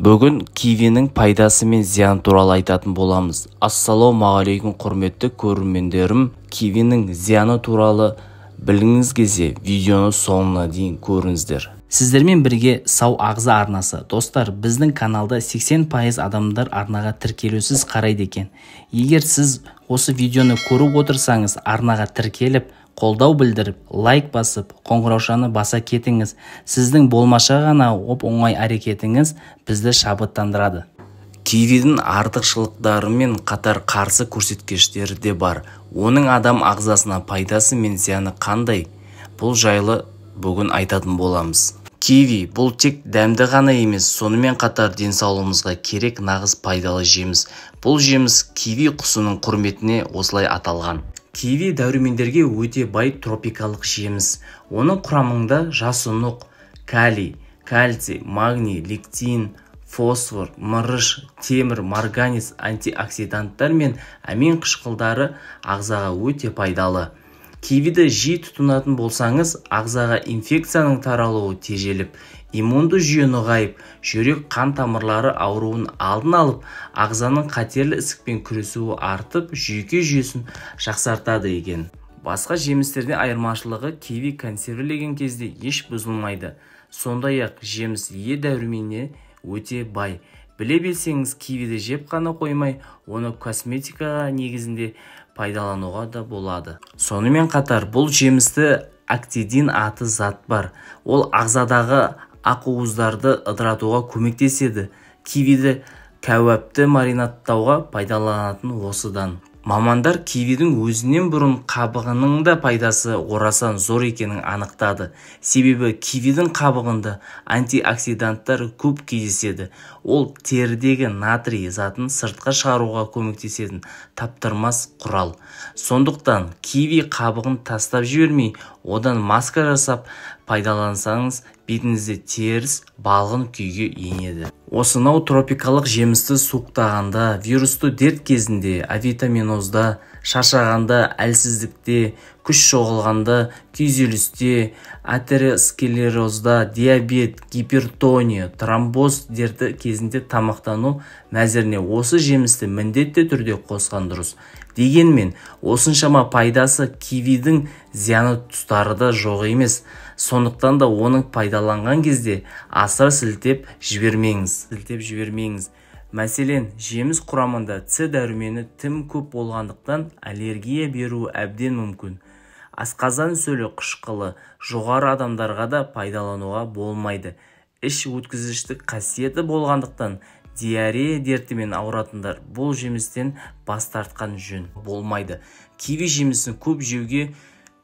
Бүгін кивинің пайдасы мен зияны туралы айтатын боламыз. Ассалаумағалейкум құрметті көрермендерім. Кивинің зияны туралы білгіңіз келсе, видеоны соңына дейін көріңіздер. Сіздермен бірге сау ағза арнасы. Достар, біздің каналда 80% адамдар арнаға тіркелусіз қарайды екен. Егер сіз осы видеоны көріп отырсаңыз, арнаға тіркеліп, қолдау білдіріп, лайк басып, қоңыраушаны баса кетіңіз. Сіздің болмаша ғана оп-оңай әрекетіңіз бізді шабыттандырады. Кивидің артықшылықтарымен қатар қарсы көрсеткіштері де бар. Оның адам ағзасына пайдасы мен зияны қандай? Бұл жайлы бүгін айтатын боламыз. Киви бұл тек дәмді ғана емес, сонымен қатар денсаулығымызға керек нағыз пайдалы жеміс. Бұл жеміс киви құсының құрметіне осылай аталған. Киви дәрумендерге өте бай тропикалық жеміс. Оның құрамында жасұнық, калий, кальций, магний, лектин, фосфор, мырыш, темір, марганец, антиоксиданттар мен амин қышқылдары ағзаға өте пайдалы. Кивиді жиі тұтынатын болсаңыз, ағзаға инфекцияның таралуы тежеліп, иммунды жүйе нығайып, жүрек қан тамырлары ауруын алдын алып, ағзаның қатерлі ісікпен күресуі артып, жүйке жүйесін жақсартады екен. Басқа жемістерден айырмашылығы, киви консервілеген кезде еш бұзылмайды. Сондай-ақ жеміс Е дәруменіне өте бай. Біле білсеңіз, кивиді жеп қана қоймай, оны косметикаға негізінде пайдалануға да болады. Сонымен қатар бұл жемісті актидин аты зат бар. Ол ағзадағы ақуыздарды ыдыратуға көмектеседі. Кивиді кәуапты маринадтауға пайдаланатын осыдан. Мамандар кивидің өзінен бұрын қабығының да пайдасы орасан зор екенін анықтады. Себебі кивидің қабығында антиоксиданттар көп кездеседі. Ол терідегі натрий затын сыртқа шығаруға көмектесетін таптырмас құрал. Сондықтан киви қабығын тастап жібермей, одан маска жасап пайдалансаңыз, бетіңізде теріс балғын күйге енеді. Осынау тропикалық жемісті суықтағанда, вирусты дерт кезінде, авитаминозда, шаршағанда, әлсіздікте, күш жоғалғанда, күйзелісте, атеросклерозда, диабет, гипертония, тромбоз дерті кезінде тамақтану мәзіріне осы жемісті міндетті түрде қосқан дұрыс. Дегенмен, осыншама пайдасы кивидің зияны тұстары да жоқ емес. Сондықтан да оның пайдаланған кезде асыра сілтеп жібермеңіз. Мәселен, жеміс құрамында С дәрумені тым көп болғандықтан аллергия беруі әбден мүмкін. Асқазан сөлі қышқылы жоғары адамдарға да пайдалануға болмайды. Іш өткізгіштік қасиеті болғандықтан диарея дертімен ауыратындар бұл жемістен бас тартқан жөн болмайды. Киви жемісін көп жеуге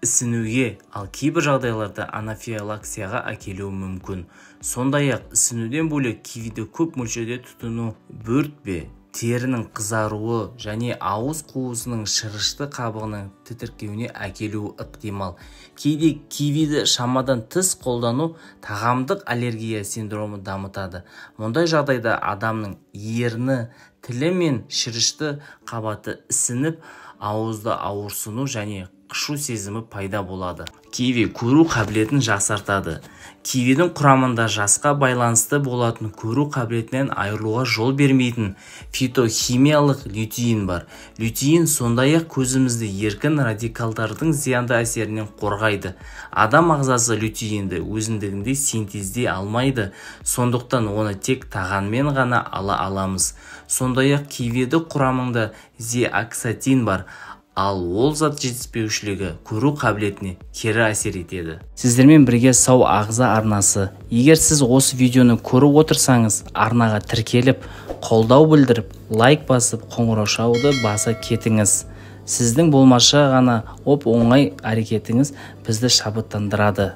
ісінуге, ал кейбір жағдайларда анафилаксияға әкелуі мүмкін. Сондай-ақ ісінуден бөлек кивиді көп мөлшерде тұтыну бөртпе, терінің қызаруы және ауыз қуысының шырышты қабығының тітіркеуіне әкелуі ықтимал. Кейде кивиді шамадан тыс қолдану тағамдық аллергия синдромы дамытады. Мұндай жағдайда адамның ерні, тілі мен шырышты қабаты ісініп, ауызда ауырсыну және қышу сезімі пайда болады. Киви көру қабілетін жақсартады. Кивидің құрамында жасқа байланысты болатын көру қабілетінен айырылуға жол бермейтін фитохимиялық лютеин бар. Лютеин сондай-ақ көзімізді еркін радикалдардың зиянды әсерінен қорғайды. Адам ағзасы лютеинді өзіндігінде синтездей алмайды. Сондықтан оны тек тағаммен ғана ала аламыз. Сондай-ақ кивиді құрамында зеаксантин бар. Ал ол зат жетіспеушілігі көру қабілетіне кері әсер етеді. Сіздермен бірге сау ағза арнасы. Егер сіз осы видеоны көріп отырсаңыз, арнаға тіркеліп, қолдау білдіріп, лайк басып, қоңыраушауды баса кетіңіз. Сіздің болмаша ғана оп-оңай әрекетіңіз бізді шабыттандырады.